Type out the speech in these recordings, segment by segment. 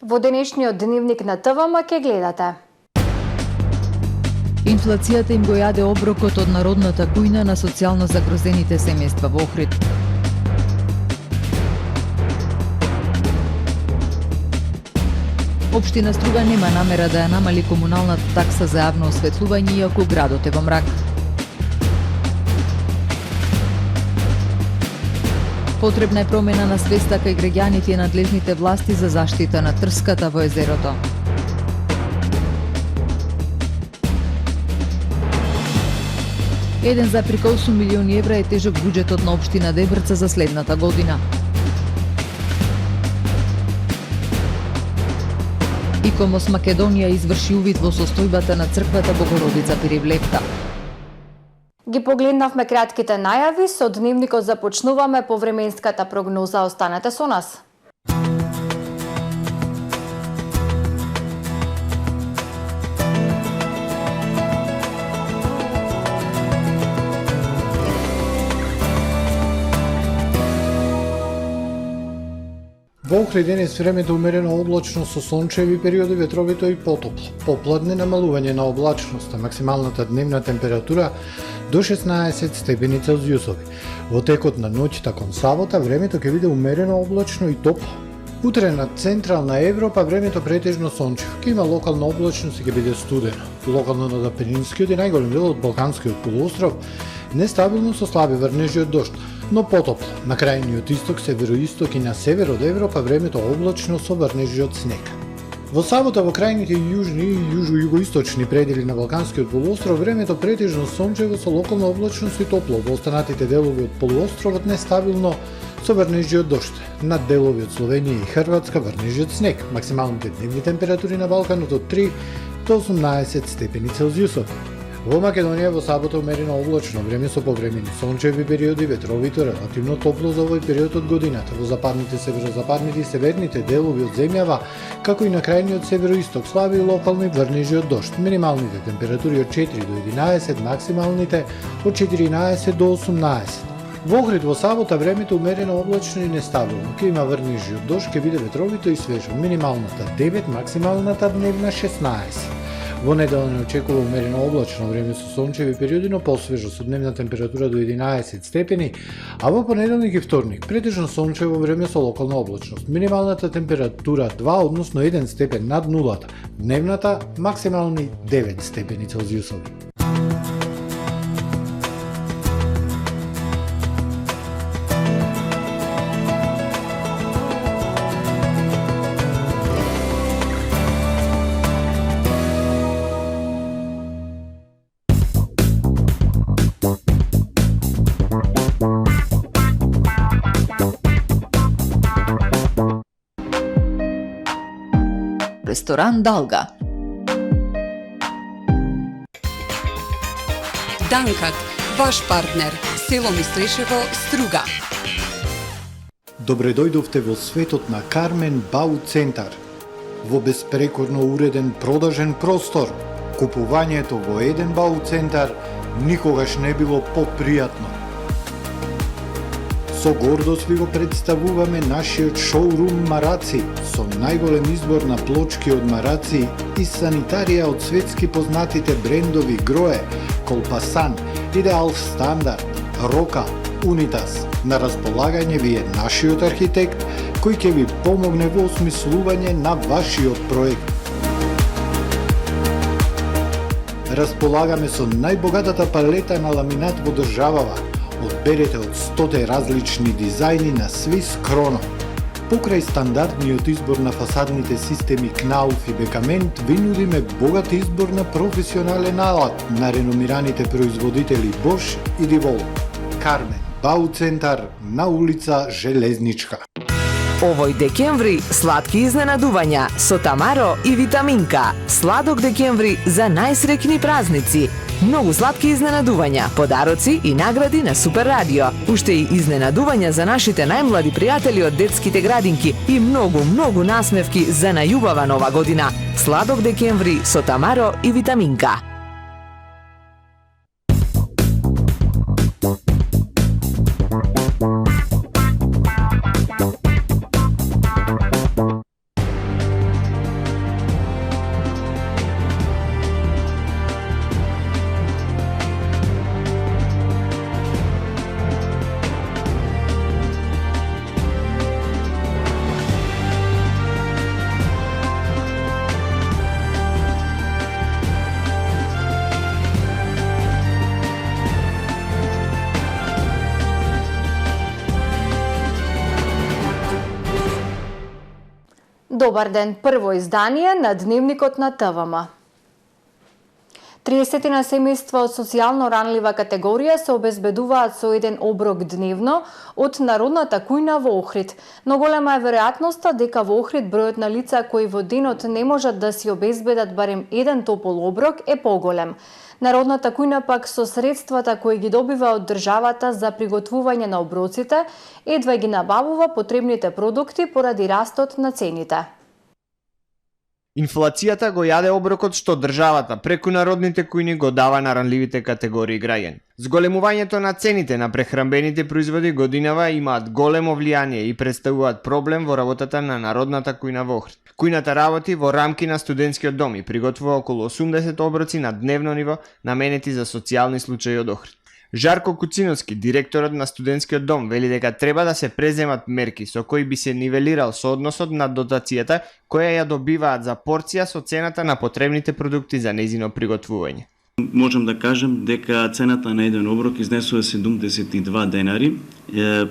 Во денешниот дневник на ТВМ ке гледате. Инфлацијата им го јаде оброкот од народната кујна на социјално загрозените семејства во Охрид. Општина Струга нема намера да ја намали комуналната такса за јавно осветлување, иако градот е во мрак. Потребна е промена на свеста кај граѓаните и надлежните власти за заштита на трската во езерото. $1,8 милиони евра е тежок буџетот на општина Дебрца за следната година. ИКОМОС Македонија изврши увид во состојбата на црквата Богородица Пиривлевта. Ги погледнавме кратките најави, со дневникот започнуваме по временската прогноза. Останете со нас. Во Охрид денес времето умерено облачно со сончеви периоди, ветровито и потопло. Попладне намалување на облачноста, максималната дневна температура до 16 степени Целзиусови. Во текот на ноќта кон сабота времето ќе биде умерено облачно и топло. Утре на Централна Европа времето претежно сончево. Ќе има локална облачност и ќе биде студено. Локално на Пенинскиот и најголем дел од Балканскиот полуостров нестабилно со слаби врнежи од дожд, но потопло. На крајниот исток, североисток и на север од Европа времето облачно со врнежи од снег. Во сабота во крајните јужни и јужо-југоисточни предели на Балканскиот полуостров времето претежно сончево со локална облачност и топло. Во останатите делови од полуостровот нестабилно со врнежи од дожд. Над делови од Словенија и Хрватска врнежи од снег. Максималните дневни температури на Балканот од 3 до 18 степени Целзиусови. Во Македонија во сабота умерено облачно време со повремени сончеви периоди, ветровито, релативно топло за овој период од годината. Во западните, северозападните и северните делови од земјава, како и на крајниот североисток, слаби и локални врнежи од дожд. Минималните температури од 4 до 11, максималните од 14 до 18. Во Охрид во сабота времето умерено облачно и нестабилно. Ќе има врнежи од дожд, ќе биде ветровито и свежо. Минималната 9, максималната дневна 16. Во недела не очекува умерено облачно време со сончеви периоди, но посвежо со дневна температура до 11 степени, а во понеделник и вторник претежно сончево време со локална облачност. Минималната температура 2, односно 1 степен над нулата. Дневната максимални 9 степени Целзиусови. Ресторан Далга. Данкат, ваш партнер, село Мислишево, Струга. Добре дојдовте во светот на Кармен Бау Центар. Во беспрекорно уреден продажен простор, купувањето во еден Бау Центар никогаш не било попријатно. Со гордост ви го представуваме нашиот шоурум Мараци, со најголем избор на плочки од мараци и санитарија од светски познатите брендови Грое, Колпасан, Идеал Стандард, Рока, Унитас. На располагање ви е нашиот архитект, кој ќе ви помогне во осмислување на вашиот проект. Располагаме со најбогатата палета на ламинат во државава. Одберете од 100 различни дизајни на Swiss Chrono. Покрај стандардниот избор на фасадните системи Knauf и Бекамент, ви нудиме богат избор на професионален алат на реномираните производители Bosch и Divol. Кармен Бау Центар на улица Железничка. Овој декември сладки изненадувања со Тамаро и Витаминка. Сладок декември за најсреќни празници. Многу сладки изненадувања, подароци и награди на Супер Радио. Уште и изненадувања за нашите најмлади пријатели од детските градинки и многу насмевки за најубава нова година. Сладок декември со Тамаро и Витаминка. Добар ден, прво издание на Дневникот на ТВМ. 30 семејства од социјално ранлива категорија се обезбедуваат со еден оброк дневно од народната кујна во Охрид. Но голема е веројатноста дека во Охрид бројот на лица кои во денот не можат да си обезбедат барем еден топол оброк е поголем. Народната кујна пак со средствата кои ги добива од државата за приготвување на оброците едва ги набавува потребните продукти поради растот на цените. Инфлацијата го јаде оброкот што државата преку народните кујни го дава на ранливите категории граѓани. Зголемувањето на цените на прехранбените производи годинава имаат големо влијание и представуваат проблем во работата на народната кујна во Охрид. Кујната работи во рамки на студентскиот дом и приготвува околу 80 оброци на дневно ниво наменети за социјални случаи од Охрид. Жарко Куциновски, директорот на студентскиот дом, вели дека треба да се преземат мерки со кои би се нивелирал соодносот на дотацијата која ја добиваат за порција со цената на потребните продукти за нејзино приготвување. Можам да кажем дека цената на еден оброк изнесува 72 денари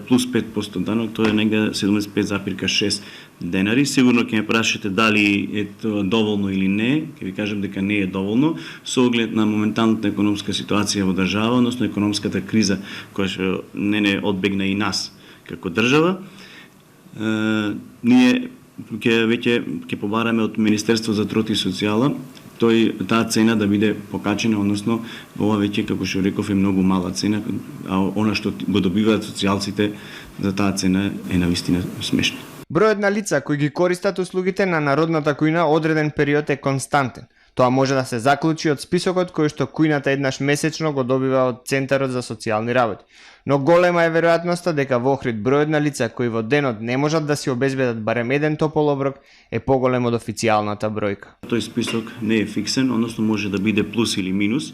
плюс 5% данок, тоа е негде 75,6 денари. Сигурно ќе ме прашате дали е тоа доволно или не, ќе ви кажем дека не е доволно со оглед на моменталната економска ситуација во држава, односно економската криза која што не одбегна и нас како држава. Ние ќе побараме од Министерство за труд и социјала таа цена да биде покачена, односно ова веќе, како што реков, е многу мала цена, а она што го добиваат социјалците за таа цена е навистина смешна. Бројот на лица кои ги користат услугите на народната кујна одреден период е константен. Тоа може да се заклучи од списокот кој што кујната еднаш месечно го добива од Центарот за социјални работи. Но голема е веројатноста дека во Охрид бројот на лица кои во денот не можат да си обезбедат барем еден топол оброк е поголем од официјалната бројка. Тој список не е фиксен, односно може да биде плюс или минус.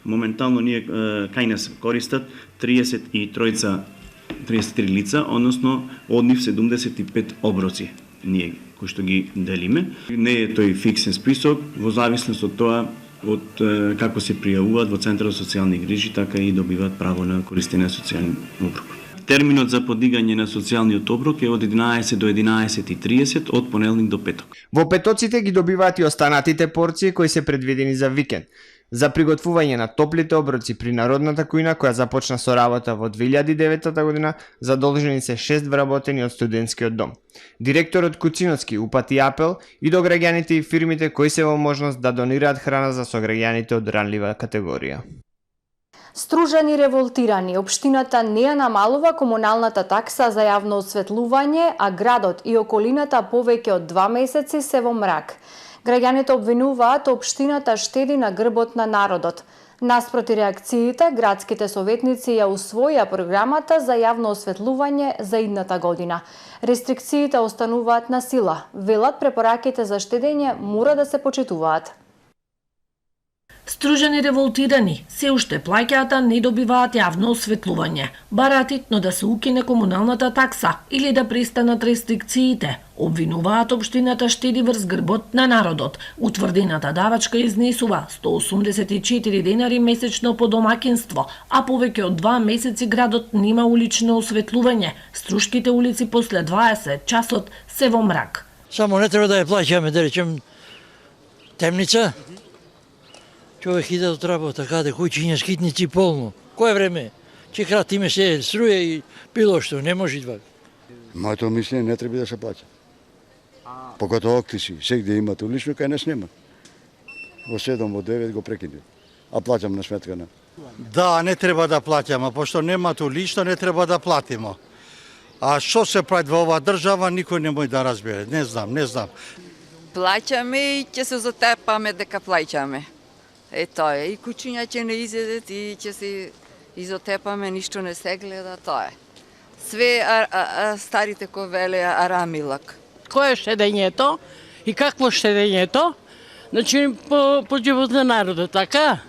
Моментално ние кај нас користат 33 лица, односно од нив 75 оброци ние кои што ги делиме. Не е тој фиксен список, во зависност од тоа од како се пријавуваат во Центарот за социјални грижи, така и добиваат право на користење на социјален оброк. Терминот за подигање на социјалниот оброк е од 11 до 11:30 од понеделник до петок. Во петоците ги добиваат и останатите порции кои се предвидени за викенд. За приготвување на топлите оброци при народната кујна која започна со работа во 2009 година, задолжени се 6 вработени од студентскиот дом. Директорот Куциновски упати апел и до граѓаните и фирмите кои се во можност да донираат храна за сограѓаните од ранлива категорија. Стружани револтирани, општината не ја намалува комуналната такса за јавно осветлување, а градот и околината повеќе од 2 месеци се во мрак. Граѓаните обвинуваат општината штеди на грбот на народот. Наспроти реакциите, градските советници ја усвоија програмата за јавно осветлување за идната година. Рестрикциите остануваат на сила. Велат препораките за штедење мора да се почитуваат. Стружани револтирани, се уште плаќаат, не добиваат јавно осветлување. Баратит, но да се укине комуналната такса или да престанат рестрикциите. Обвинуваат општината штеди врз грбот на народот. Утврдената давачка изнесува 184 денари месечно по домакинство, а повеќе од 2 месеци градот нема улично осветлување. Струшките улици после 20 часот се во мрак. Само не треба да ја плаќаме, да речем, темница. Човек иде од работа, каде куќиња, скитници полно. Кое време? Че кратиме се струја и било што, не може това. Моето мислење не треба да се плаќа. Поготово октиси, сегде имате улично, кај нас нема. Во 7, во 9 го прекине. А плаќам на сметка на. Да, не треба да плаќаме, пошто немате улично, не треба да платимо. А што се прави во оваа држава, никој не може да разбере. Не знам. Плаќаме и ќе се затепаме дека плаќаме. Е тоа е, и кучиња ќе не изедат и ќе се изотепаме, ништо не се гледа, тоа е. Све старите кои велеа арамилак. Кое е штедењето и какво штедењето? Значи по живот на народот, така?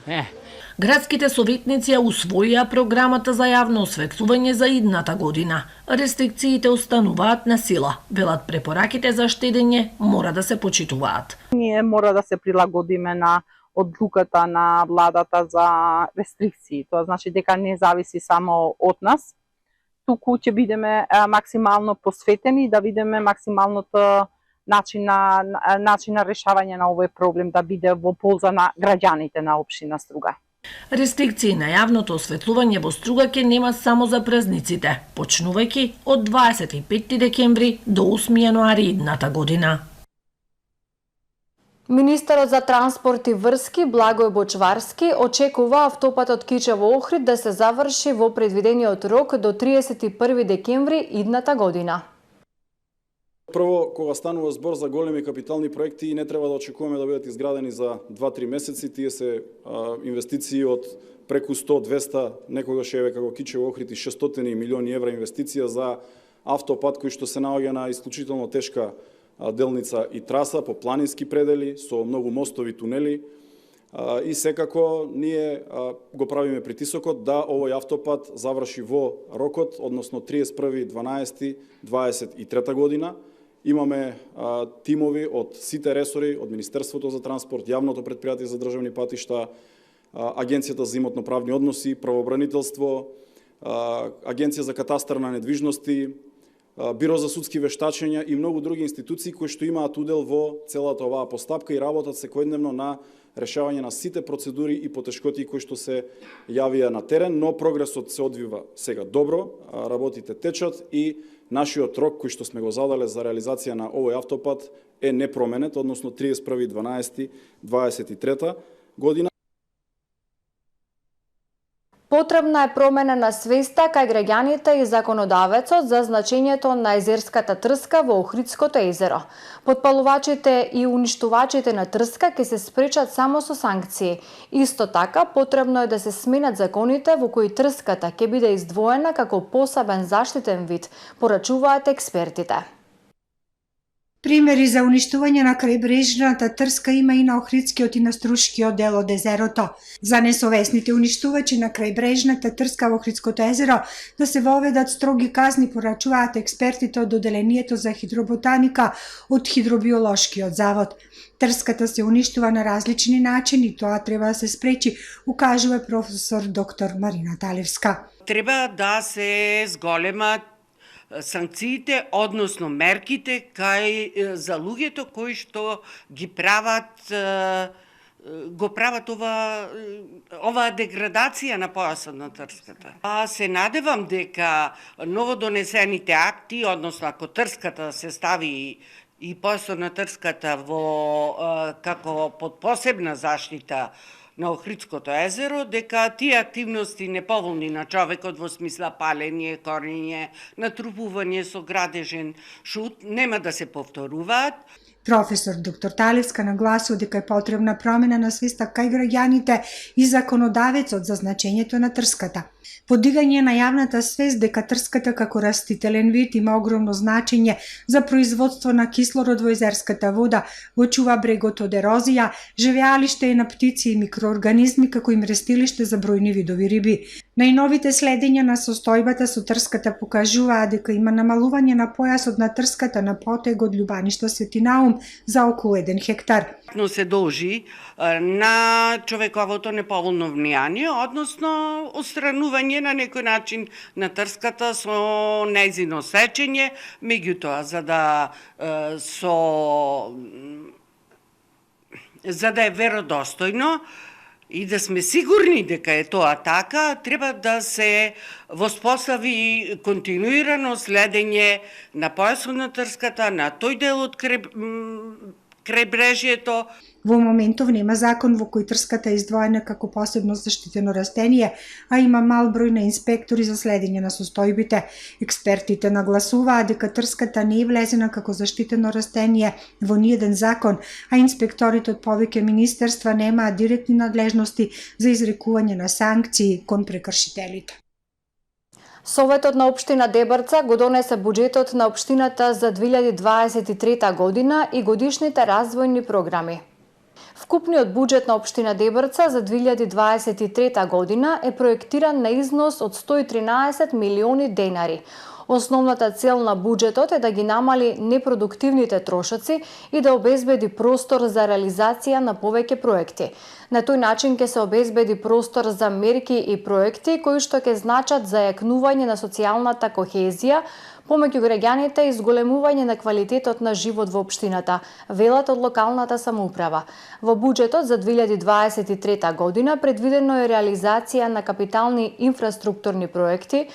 Градските советници ја усвоија програмата за јавно осветлување за идната година. Рестрикциите остануваат на сила. Велат препораките за штедење мора да се почитуваат. Ние мора да се прилагодиме на одлуката на владата за рестрикции. Тоа значи дека не зависи само од нас, туку ќе бидеме максимално посветени да видиме максималното начин на решавање на овој проблем да биде во полза на граѓаните на општина Струга. Рестрикции на јавното осветлување во Струга ќе нема само за празниците, почнувајќи од 25 декември до 8 јануари идната година. Министерот за транспорт и врски Благој Бочварски очекува автопатот Кичево-Охрид да се заврши во предвидениот рок до 31 декември идната година. Прво, кога станува збор за големи капитални проекти, не треба да очекуваме да бидат изградени за 2-3 месеци. Тие се инвестиции од преку 100-200, некогаш еве како Кичево-Охрид и 600 милиони евра инвестиција за автопат кој што се наоѓа на исклучително тешка делница и траса по планински предели со многу мостови, тунели. И секако ние го правиме притисокот да овој автопат заврши во рокот, односно 31.12.23 година. Имаме тимови од сите ресори, од Министерството за транспорт, Јавното претпријатие за државни патишта, Агенцијата за имотно-правни односи, Правобранителство, Агенција за катастар на недвижности, Биро за судски вештачења и многу други институции кои што имаат удел во целата оваа постапка и работат секојдневно на решавање на сите процедури и потешкоти кои што се јавија на терен, но прогресот се одвива сега добро, работите течат и нашиот рок кој што сме го задале за реализација на овој автопат е непроменет, односно 31.12.23 година. Потребна е промена на свеста кај граѓаните и законодавецот за значењето на езерската трска во Охридското езеро. Потпалувачите и уништувачите на трска ќе се спречат само со санкции. Исто така, потребно е да се сменат законите во кои трската ќе биде издвоена како посебен заштитен вид, порачуваат експертите. Примери за уништување на крајбрежната трска има и на Охридскиот и на Струшкиот дел од езерото. За несовесните уништувачи на крајбрежната трска во Охридското езеро да се воведат строги казни, порачуваат експертите од Оделението за хидроботаника од Хидробиолошкиот завод. Трската се уништува на различни начини, тоа треба да се спречи, укажува професор доктор Марина Талевска. Треба да се зголемат санкциите, односно мерките кај за луѓето кои што ги прават оваа деградација на појасот на трската. Се надевам дека новодонесените акти, односно ако трската се стави и појасот на трската во како под посебна заштита на Охридското езеро, дека тие активности неповолни на човекот во смисла палење, корење, натрупување со градежен шут, нема да се повторуваат. Професор доктор Талевска нагласува дека е потребна промена на свеста кај граѓаните и законодавецот за значењето на трската. Подигање на јавната свест дека трската како растителен вид има огромно значење за производство на кислород во езерската вода, го чува брегот од ерозија, живеалиште е на птици и микроорганизми како и мрестилиште за бројни видови риби. Најновите следења на состојбата со трската покажуваат дека има намалување на појасот на трската на потег од Љубаништа Свети Наум за околу 1 хектар. Но се должи на човековото неповолно влијание, односно отстранување на некој начин на трската со нејзино сечење, меѓутоа за да е веродостојно и да сме сигурни дека е тоа така, треба да се воспостави континуирано следење на појасот на трската, на тој дел од крајбрежјето. Во моментов нема закон во кој трската е издвоена како посебно заштитено растение, а има мал број на инспектори за следење на состојбите. Експертите нагласуваат дека трската не е влезена како заштитено растение во ниеден закон, а инспекторите од повеќе министерства немаат директни надлежности за изрекување на санкции кон прекршителите. Советот на општина Дебрца го донесе буџетот на општината за 2023 година и годишните развојни програми. Вкупниот буџет на општина Дебрца за 2023 година е проектиран на износ од 113 милиони денари. Основната цел на буџетот е да ги намали непродуктивните трошоци и да обезбеди простор за реализација на повеќе проекти. На тој начин ќе се обезбеди простор за мерки и проекти кои што ќе значат зајакнување на социјалната кохезија, помеѓу граѓаните и зголемување на квалитетот на живот во општината, велат од локалната самоуправа. Во буџетот за 2023 година предвидено е реализација на капитални инфраструктурни проекти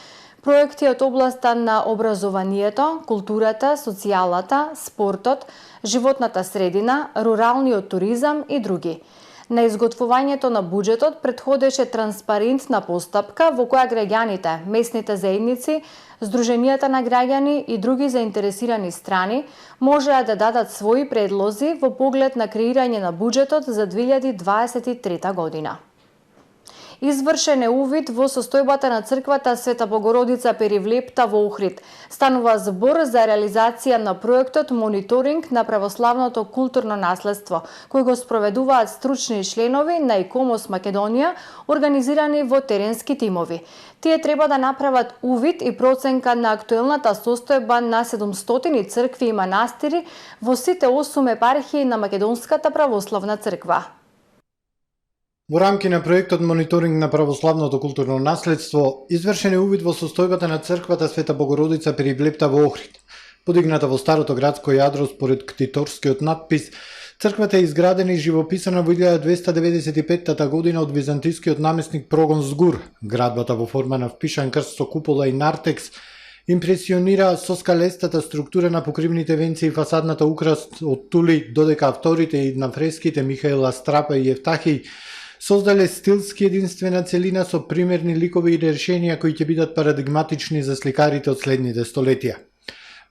од областа на образованието, културата, социјалата, спортот, животната средина, руралниот туризам и други. На изготвувањето на буџетот претходеше транспарентна постапка во која граѓаните, местните заедници, Сдруженијата на граѓани и други заинтересирани страни можеа да дадат своји предлози во поглед на креирање на буџетот за 2023 година. Извршен е увид во состојбата на црквата Света Богородица Перивлепта во Охрид. Станува збор за реализација на проектот Мониторинг на православното културно наследство, кој го спроведуваат стручни членови на ИКОМОС Македонија, организирани во теренски тимови. Тие треба да направат увид и проценка на актуелната состојба на 700 цркви и манастири во сите 8 епархии на Македонската православна црква. Во рамки на проектот Мониторинг на православното културно наследство, извршен е увид во состојбата на црквата Света Богородица Перивлепта во Охрид. Подигната во старото градско јадро според ктиторскиот надпис, црквата е изградена и живописана во 1295 година од византискиот намесник Прогон Згур. Градбата во форма на впишан крст со купола и нартекс импресионира со скалестата структура на покривните венци и фасадната украс од тули, додека авторите и на фреските Михаил Астрапа и Евтахи создале стилски единствена целина со примерни ликови и решенија кои ќе бидат парадигматични за сликарите од следните столетија.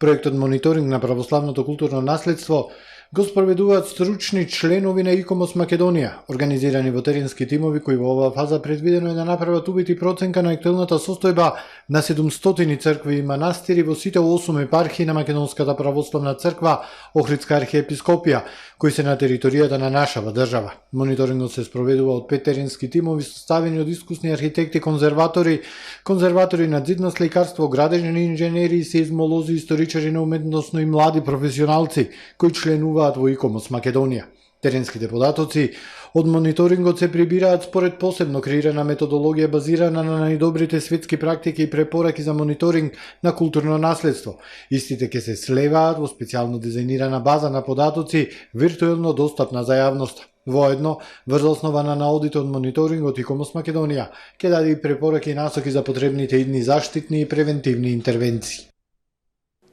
Проектот Мониторинг на православното културно наследство го спроведуваат стручни членови на ИКОМОС Македонија, организирани во теренски тимови кои во оваа фаза предвидено е да направат увид и проценка на актуелната состојба на 700 цркви и манастири во сите 8 епархии на Македонската православна црква, Охридска архиепископија, кои се на територијата на нашава држава. Мониторингот се спроведува од 5 теренски тимови составени од искусни архитекти, конзерватори на зидно сликарство, градежни инженери, сеизмолози, историчари на уметносно и млади професионалци кои членуваат во ИКОМОС Македонија. Теренските податоци од мониторингот се прибираат според посебно креирана методологија базирана на најдобрите светски практики и препораки за мониторинг на културно наследство. Истите ќе се слеваат во специјално дизајнирана база на податоци, виртуелно достапна за јавноста. Воедно, врз основана на аудит од мониторингот ИКОМОС Македонија, ќе даде и препораки и насоки за потребните идни заштитни и превентивни интервенции.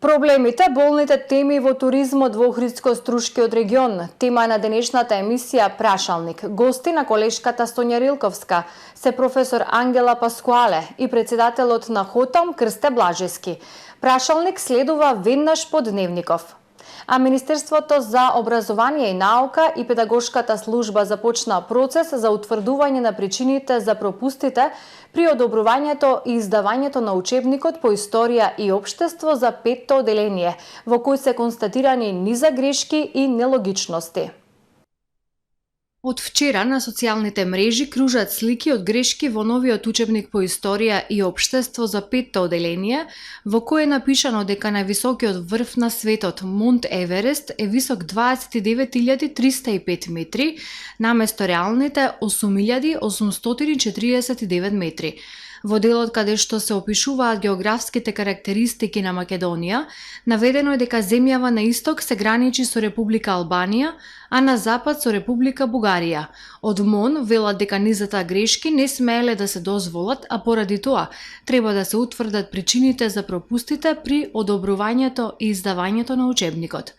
Проблемите, болните теми во туризмот во Охридско-Струшкиот регион. Тема на денешната емисија Прашалник. Гости на колешката Сонја Рилковска се професор Ангела Паскуале и председателот на ХОТАМ Крсте Блажески. Прашалник следува веднаш по Дневников. А Министерството за образование и наука и педагошката служба започна процес за утврдување на причините за пропустите при одобрувањето и издавањето на учебникот по историја и општество за 5-то оделение, во кој се констатирани низа грешки и нелогичности. Од вчера на социјалните мрежи кружат слики од грешки во новиот учебник по историја и општество за 5-то оделение, во кој е напишано дека највисокиот врв на светот, Монт Еверест, е висок 29.305 метри, наместо реалните 8.849 метри. Во делот каде што се опишуваат географските карактеристики на Македонија, наведено е дека земјава на исток се граничи со Република Албанија, а на запад со Република Бугарија. Од МОН велат дека низата грешки не смееле да се дозволат, а поради тоа треба да се утврдат причините за пропустите при одобрувањето и издавањето на учебникот.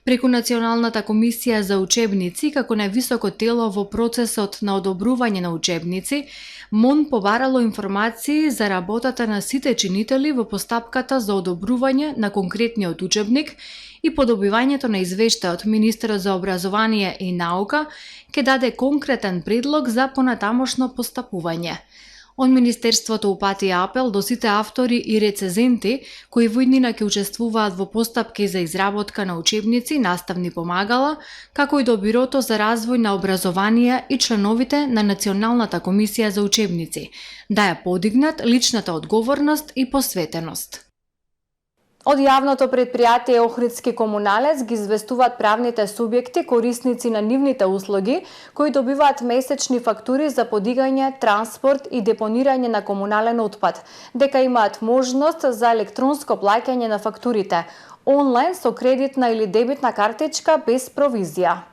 Преку Националната комисија за учебници, како највисоко тело во процесот на одобрување на учебници, МОН побарало информации за работата на сите чинители во постапката за одобрување на конкретниот учебник и по добивањето на извештајот Министерот за образование и наука ќе даде конкретен предлог за понатамошно постапување. Од Министерството упати апел до сите автори и рецезенти кои во иднина ќе учествуваат во постапки за изработка на учебници, наставни помагала, како и до Бирото за развој на образование и членовите на Националната комисија за учебници, да ја подигнат личната одговорност и посветеност. Од јавното предпријатие Охридски комуналец ги известуваат правните субјекти корисници на нивните услуги кои добиваат месечни фактури за подигање, транспорт и депонирање на комунален отпад, дека имаат можност за електронско плаќање на фактурите онлайн со кредитна или дебитна картичка без провизија.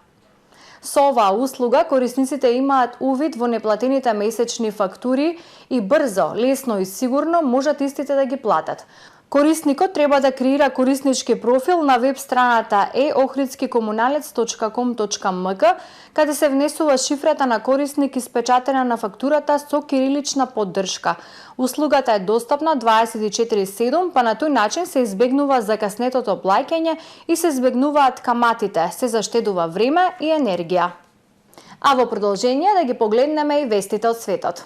Со оваа услуга корисниците имаат увид во неплатените месечни фактури и брзо, лесно и сигурно можат истите да ги платат. Корисникот треба да креира кориснички профил на веб страната e-ohridskikomunalec.com.mk, каде се внесува шифрата на корисник испечатена на фактурата со кирилична поддршка. Услугата е достапна 24/7, па на тој начин се избегнува закаснетото плаќање и се избегнуваат каматите, се заштедува време и енергија. А во продолжение да ги погледнеме и вестите од светот.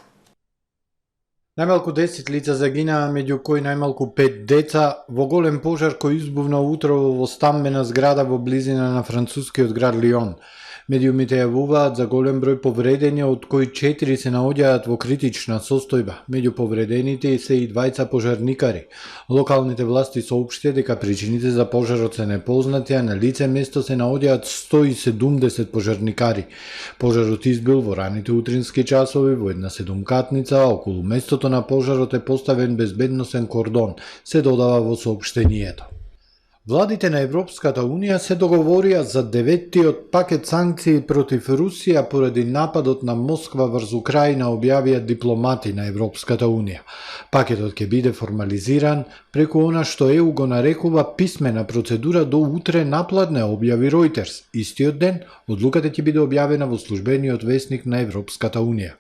Најмалку 10 лица загинаа, меѓу кои најмалку 5 деца, во голем пожар кој избувна утрово во стамбена зграда во близина на францускиот град Лион. Медиумите јавуваат за голем број повредени, од кои 4 се наоѓаат во критична состојба. Меѓу повредените се и двајца пожарникари. Локалните власти соопшти дека причините за пожарот се непознати, а на лице место се наоѓаат 170 пожарникари. Пожарот избил во раните утрински часови во една седумкатница, а околу местото на пожарот е поставен безбедносен кордон, се додава во соопштението. Владите на Европската Унија се договорија за 9-тиот пакет санкции против Русија поради нападот на Москва врз Украина, објавија дипломати на Европската Унија. Пакетот ќе биде формализиран преку она што ЕУ го нарекува писмена процедура до утре напладне, објави Reuters. Истиот ден, одлуката ќе биде објавена во службениот весник на Европската Унија.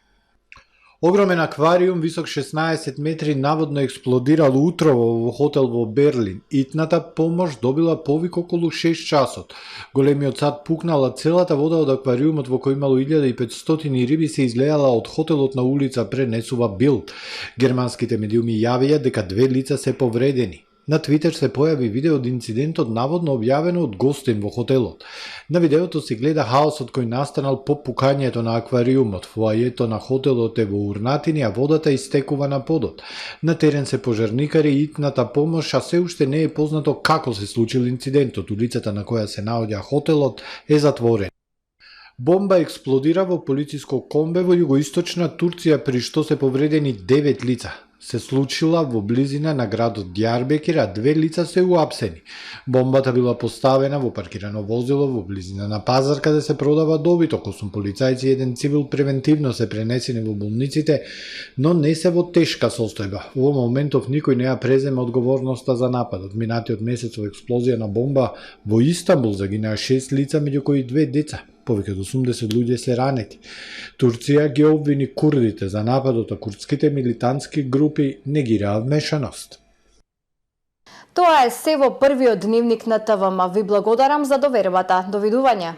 Огромен аквариум висок 16 метри наводно експлодирал утрово во хотел во Берлин. Итната помош добила повик околу 6 часот. Големиот сад пукнала, целата вода од аквариумот во кој имало 1500 риби се излеала од хотелот на улица пренесува Билд. Германските медиуми јавија дека 2 лица се повредени. На Твитер се појави видео од инцидентот наводно објавено од гостин во хотелот. На видеото се гледа хаосот кој настанал по пукањето на аквариумот. Фоајето на хотелот е во урнатини, а водата истекува на подот. На терен се пожарникари и итната помош, а се уште не е познато како се случил инцидентот. Улицата на која се наоѓа хотелот е затворена. Бомба експлодира во полициско комбе во југоисточна Турција, при што се повредени 9 лица. Се случила во близина на градот Дијарбекир, а 2 лица се уапсени. Бомбата била поставена во паркирано возило во близина на пазар каде се продава добиток. 8 полицајци и 1 цивил превентивно се пренесени во болниците, но не се во тешка состојба. Во моментов никој не ја презема одговорноста за нападот. Минатиот месец во експлозија на бомба во Истанбул загинаа 6 лица, меѓу кои 2 деца. Повеќе од 80 луѓе се ранети. Турција ги обвини курдите за нападот, а курдските милитантски групи негираа вмешаност. Тоа е се во првиот дневник на ТВМ. Ви благодарам за довербата. Довидување.